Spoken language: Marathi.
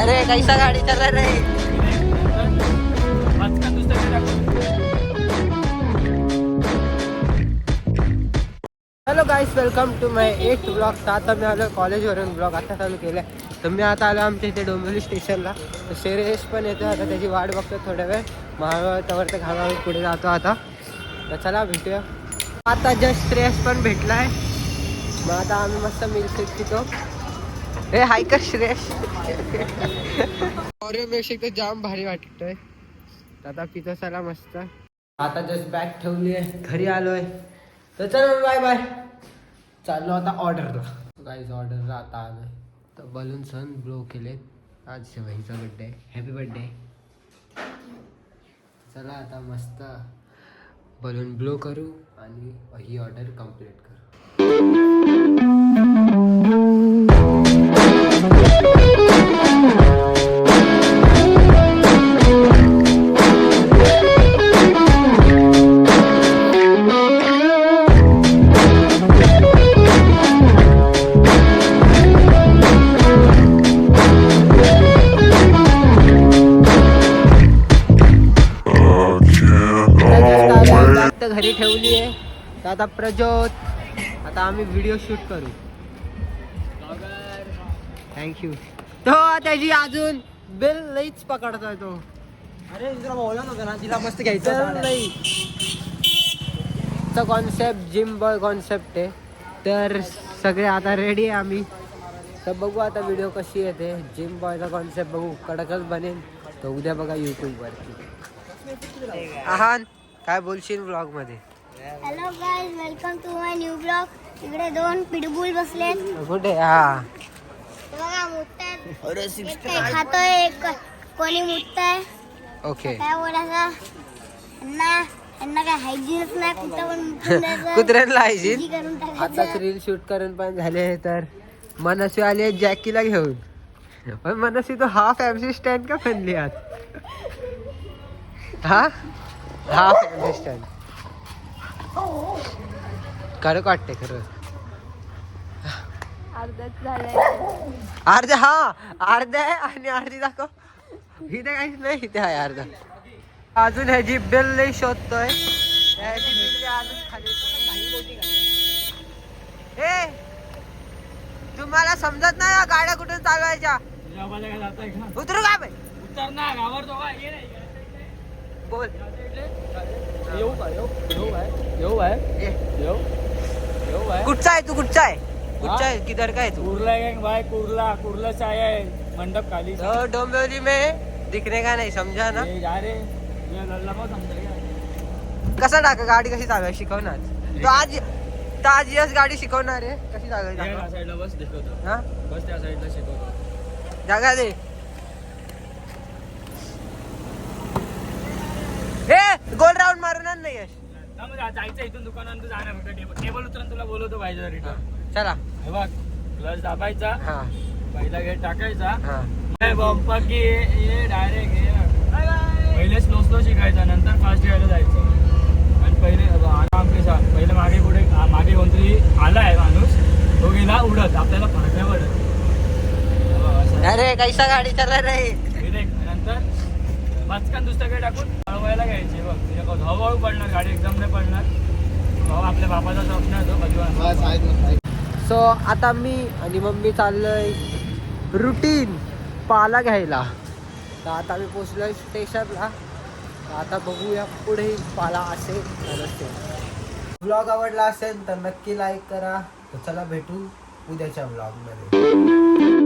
अरे कैसा गाडी चला रे. Hello guys, welcome to my 8th blog. तर आता मी आलो कॉलेजवरून. ब्लॉग आता चालू केलं आहे. तर मी आता आलो आमच्या इथे डोंबिवली स्टेशनला. तर श्रेयश पण येतो आता, त्याची वाट बघतो थोड्या वेळ. मग तवर तर घालून पुढे जातो आता. तर चला भेटूया. आता जस्ट श्रेयश पण भेटला आहे. मग आता आम्ही मस्त मिल्कशेक पितो. हे हाय का श्रेयश? ऑरिओ मिल्कशेक तर जाम भारी वाटतोय. आता पितो चला मस्त. आता जस्ट बॅग ठेवली आहे, घरी आलोय. तर चला बाय बाय. चाललो आता ऑर्डरला. गाईज ऑर्डरला आता आलोय. तर बलून सन ब्लो केले. आज शिवाईचा बड्डे आहे. Happy birthday. चला आता मस्त बलून ब्लो करू आणि ही ऑर्डर कंप्लीट करू. घरी ठेवली आहे. तर आता प्रज्योत, आता आम्ही व्हिडिओ शूट करू. थँक्यू. तो त्याची अजून बिल लईच पकडतोय तो. अरे तुला बोलला नव्हतं ना, तिला मस्त घ्यायचं लई. कॉन्सेप्ट जिम बॉय कॉन्सेप्ट आहे. तर सगळे आता रेडी आहे आम्ही. तर बघू आता व्हिडिओ कशी येते. जिम बॉयचा कॉन्सेप्ट बघू, कडकच बनेल. तर उद्या बघा यूट्यूबवरती. आहान, काय बोलशील ब्लॉग मध्ये? Hello guys, welcome to my new blog. इकडे दोन पिटबुल बसलेत. कुठे? हा बघा मुततात. एक काही खातोय, एक कोणी मुतताय. ओके. काय बोलायचं यांना काय हायजीनच नाही. कुठं पण मुतून द्यायचं. कुत्र्यांना हायजीन. हायजीन करून आताच टाकायचं. रील शूट करून पण झाले. तर मनस्वी आली आहे जॅकीला घेऊन. पण मनस्वी तो हाफ एमसी स्टँड का बनली आज? हा हाफ एमसी स्टँड खरं वाटते. खरं अर्धच झालंय. अर्धा, हा अर्धा आहे आणि अर्धी दाखव. इथे काहीच नाही, इथे आहे अर्धा. अजून ह्याची बिल नाही शोधतोय. ह्याची बिल अजून खाली. हे तुम्हाला समजत नाही का गाड्या कुठून चालवायच्या? उतरू का बे? बोल. कुठचा आहे तू? कुठचा आहे? कुठचा है? किधर का है तू? कुर्ला है भाई, कुर्ला से आया है मंडप खाली से। तो डोंबिवली में दिखने का नहीं, समझा ना? ये जा रे ये लल्ला को समझेगा कसा टाका गाडी कशी चालवायची शिकवणार. तो आज यस गाडी शिकवणार आहे कशी चालवायची. त्या साइडला बस शिकवतो. हा बस त्या साइडला शिकवतो. जागा दे. हे गोल राऊंड मारणार नाही यश. जायचं इथून दुकानात जाणार फक्त टेबल उतरून तुला बोलवतो पाहिजे रिटर्न. चला. हे बघ प्लस दाबायचा, हा पहिला गेट टाकायचा. हा बंपा की ये डायरेक्ट पहिले स्लो शिकायचा, नंतर फास्ट घ्यायला जायचं. आणि पहिले आराम के साथ पहिले मागे पुढे मागे कोणतरी आलाय माणूस, तो गेला उडत, आपल्याला फरक नाही पडत. अरे कैसा गाडी चला रे. नंतर पचकन दुसऱ्याकडे टाकून हळवायला घ्यायची. बघ तुझ्या हळूहळू पडणार गाडी, एकदम नाही पडणार. भाऊ आपल्या बापाचा स्वप्न आहे तो कधी. सो आता मी आणि मम्मी चाललोय रुटीन पाला घ्यायला. तर आता मी पोचलोय स्टेशनला. आता बघूया पुढे पाला असेल तर नसेल. ब्लॉग आवडला असेल तर नक्की लाईक करा. तर चला भेटू उद्याच्या ब्लॉगमध्ये.